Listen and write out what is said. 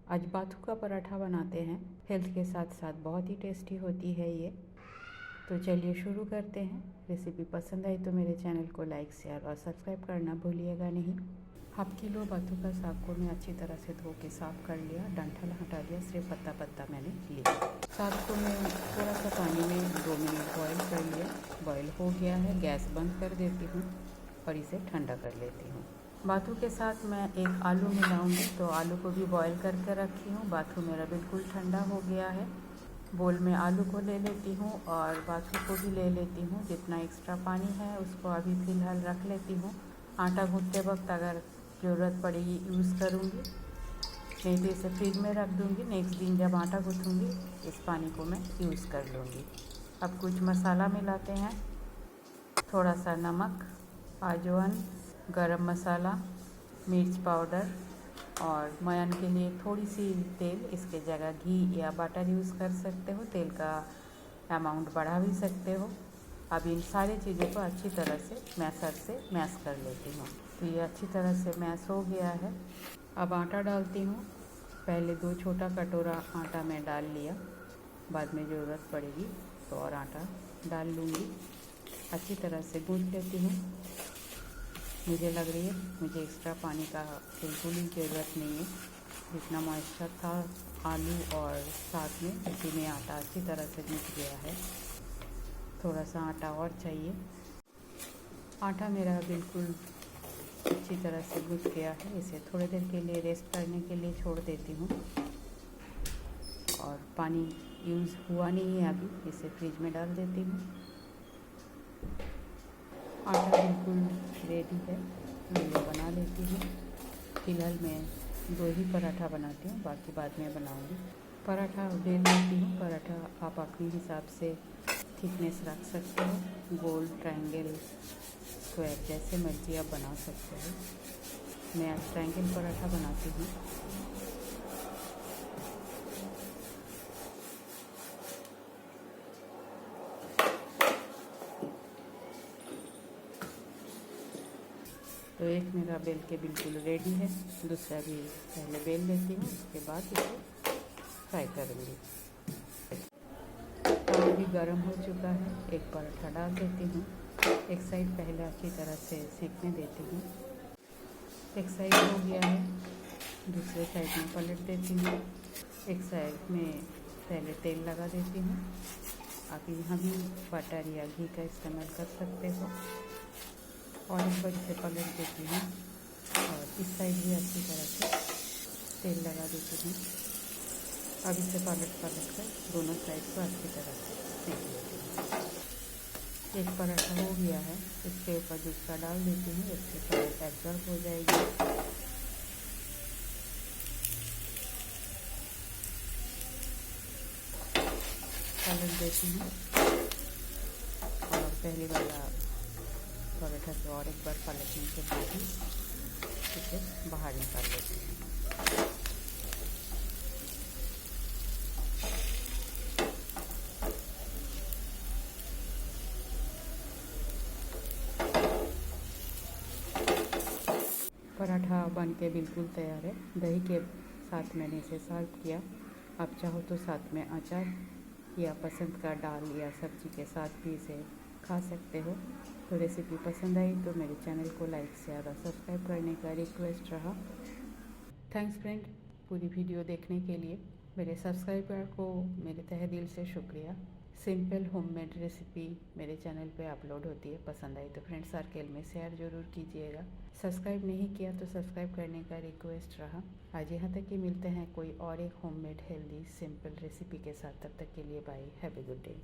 आज बाथू का पराठा बनाते हैं। हेल्थ के साथ साथ बहुत ही टेस्टी होती है ये। तो चलिए शुरू करते हैं। रेसिपी पसंद आई तो मेरे चैनल को लाइक शेयर और सब्सक्राइब करना भूलिएगा नहीं। हाफ किलो बाथू का साग को मैं अच्छी तरह से धो के साफ़ कर लिया, डंठल हटा दिया, सिर्फ पत्ता पत्ता मैंने लिया। साग को मैं थोड़ा सा पानी में 2 मिनट बॉईल कर लिया। बॉईल हो गया है, गैस बंद कर देती हूँ और इसे ठंडा कर लेती हूँ। बाथू के साथ मैं एक आलू मिलाऊंगी, तो आलू को भी बॉईल करके रखी हूँ। बाथू मेरा बिल्कुल ठंडा हो गया है। बोल में आलू को ले लेती हूँ और बाथू को भी ले लेती हूँ। जितना एक्स्ट्रा पानी है उसको अभी फ़िलहाल रख लेती हूँ। आटा गूँथते वक्त अगर ज़रूरत पड़ेगी यूज़ करूँगी, नहीं तो इसे फ्रिज में रख दूँगी। नेक्स्ट दिन जब आटा गूँथूँगी इस पानी को मैं यूज़ कर लूँगी। अब कुछ मसाला मिलाते हैं। थोड़ा सा नमक, अजवाइन, गरम मसाला, मिर्च पाउडर और मयन के लिए थोड़ी सी तेल। इसके जगह घी या बटर यूज़ कर सकते हो, तेल का अमाउंट बढ़ा भी सकते हो। अब इन सारी चीज़ों को अच्छी तरह से मैशर से मैश कर लेती हूँ। तो ये अच्छी तरह से मैश हो गया है। अब आटा डालती हूँ। पहले 2 छोटा कटोरा आटा मैं डाल लिया, बाद में ज़रूरत पड़ेगी तो और आटा डाल लूँगी। अच्छी तरह से गूँथ लेती हूँ। मुझे लग रही है मुझे एक्स्ट्रा पानी का बिल्कुल ही ज़रूरत नहीं है। जितना मॉइस्चर था आलू और साग में, उसी में आटा अच्छी तरह से गूँथ गया है। थोड़ा सा आटा और चाहिए। आटा मेरा बिल्कुल अच्छी तरह से गूँथ गया है। इसे थोड़ी देर के लिए रेस्ट करने के लिए छोड़ देती हूँ। और पानी यूज़ हुआ नहीं है अभी, इसे फ्रिज में डाल देती हूँ। आटा बिल्कुल रेडी है, मैं ये बना लेती हूँ। फिलहाल मैं 2 ही पराठा बनाती हूँ, बाकी बाद में बनाऊँगी। पराठा बेल लेती हूँ। पराठा आप अपने हिसाब से थिकनेस रख सकते हो, गोल, ट्रायंगल, स्क्वायर, जैसे मर्जी आप बना सकते हो। मैं आज ट्रायंगल पराठा बनाती हूँ। तो एक मेरा बेल के बिल्कुल रेडी है, दूसरा भी पहले बेल लेती हूँ, उसके बाद इसे फ्राई करूँगी। तवा भी गर्म हो चुका है, एक पराठा डाल देती हूँ। एक साइड पहले अच्छी तरह से सेकने देती हूँ। एक साइड हो गया है, दूसरे साइड में पलट देती हूँ। एक साइड में पहले तेल लगा देती हूँ। आप यहाँ भी बटर या घी का इस्तेमाल कर सकते हो। और एक बार इसे पलट देती हूँ और इस साइड भी अच्छी तरह से तेल लगा देती हूँ। अब इसे पलट कर दोनों साइड को अच्छी तरह से सेक लेती हूँ। एक पराठा हो गया है, इसके ऊपर दूसरा डाल देती हूँ, इससे पलट एब्जॉर्ब हो जाएगी। पलट देती हूँ और पहले वाला पराठा को और एक बार पलटने के बाद ही इसे बाहर निकाल लेती हूँ। पराठा बन के बिल्कुल तैयार है। दही के साथ मैंने इसे सर्व किया। आप चाहो तो साथ में अचार या पसंद का दाल या सब्जी के साथ भी इसे खा सकते हो। तो रेसिपी पसंद आई तो मेरे चैनल को लाइक शेयर और सब्सक्राइब करने का रिक्वेस्ट रहा। थैंक्स फ्रेंड, पूरी वीडियो देखने के लिए। मेरे सब्सक्राइबर को मेरे तहे दिल से शुक्रिया। सिंपल होममेड रेसिपी मेरे चैनल पे अपलोड होती है। पसंद आई तो फ्रेंड सर्कल में शेयर ज़रूर कीजिएगा। सब्सक्राइब नहीं किया तो सब्सक्राइब करने का रिक्वेस्ट रहा। आज यहाँ तक कि मिलते हैं कोई और एक होममेड हेल्दी सिंपल रेसिपी के साथ। तब तक के लिए bye, have a good day.